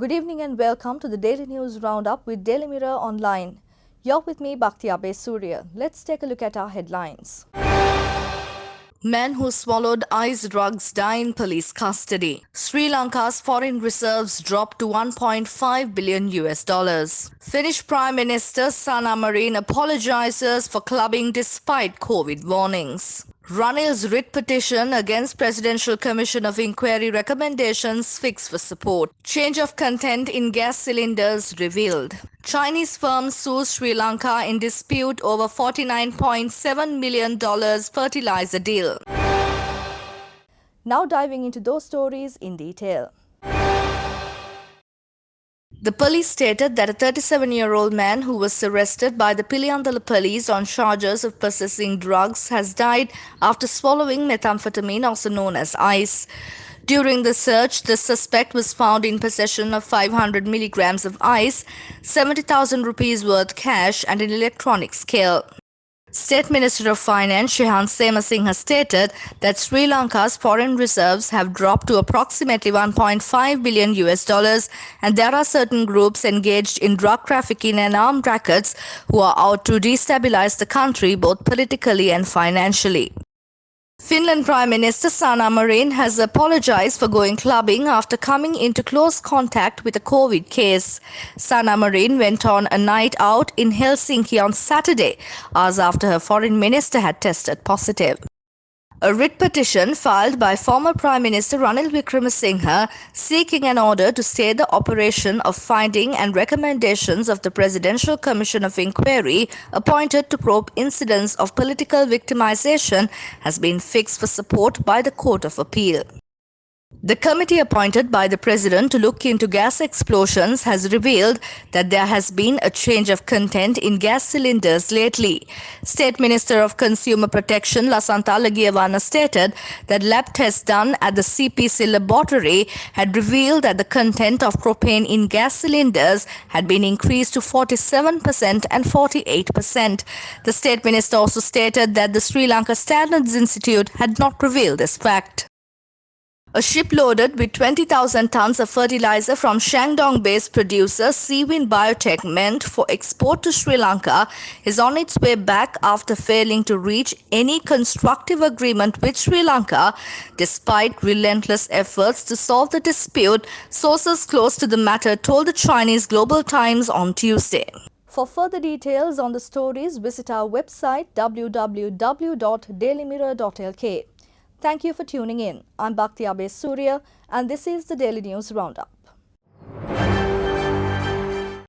Good evening and welcome to the Daily News Roundup with Daily Mirror Online. You're with me, Bhaktiyabeh Surya. Let's take a look at our headlines. Men who swallowed ice drugs die in police custody. Sri Lanka's foreign reserves dropped to 1.5 billion US dollars. Finnish Prime Minister Sanna Marin apologizes for clubbing despite COVID warnings. Ranil's writ petition against Presidential Commission of Inquiry recommendations fixed for support. Change of content in gas cylinders revealed. Chinese firm sues Sri Lanka in dispute over $49.7 million fertilizer deal. Now diving into those stories in detail. The police stated that a 37-year-old man who was arrested by the Piliyandala police on charges of possessing drugs has died after swallowing methamphetamine, also known as ice. During the search, the suspect was found in possession of 500 milligrams of ice, 70,000 rupees worth cash and an electronic scale. State Minister of Finance Shehan Semasinghe stated that Sri Lanka's foreign reserves have dropped to approximately 1.5 billion US dollars, and there are certain groups engaged in drug trafficking and armed rackets who are out to destabilize the country both politically and financially. Finland Prime Minister Sanna Marin has apologized for going clubbing after coming into close contact with a COVID case. Sanna Marin went on a night out in Helsinki on Saturday, hours after her foreign minister had tested positive. A writ petition filed by former Prime Minister Ranil Wickremesinghe seeking an order to stay the operation of finding and recommendations of the Presidential Commission of Inquiry appointed to probe incidents of political victimization has been fixed for support by the Court of Appeal. The committee appointed by the President to look into gas explosions has revealed that there has been a change of content in gas cylinders lately. State Minister of Consumer Protection Lasantha Lagiyawana stated that lab tests done at the CPC laboratory had revealed that the content of propane in gas cylinders had been increased to 47% and 48%. The State Minister also stated that the Sri Lanka Standards Institute had not revealed this fact. A ship loaded with 20,000 tons of fertilizer from Shandong-based producer Seawind Biotech meant for export to Sri Lanka is on its way back after failing to reach any constructive agreement with Sri Lanka despite relentless efforts to solve the dispute, sources close to the matter told the Chinese Global Times on Tuesday. For further details on the stories, visit our website www.dailymirror.lk. Thank you for tuning in. I'm Bhaktiyabeh Surya and this is the Daily News Roundup.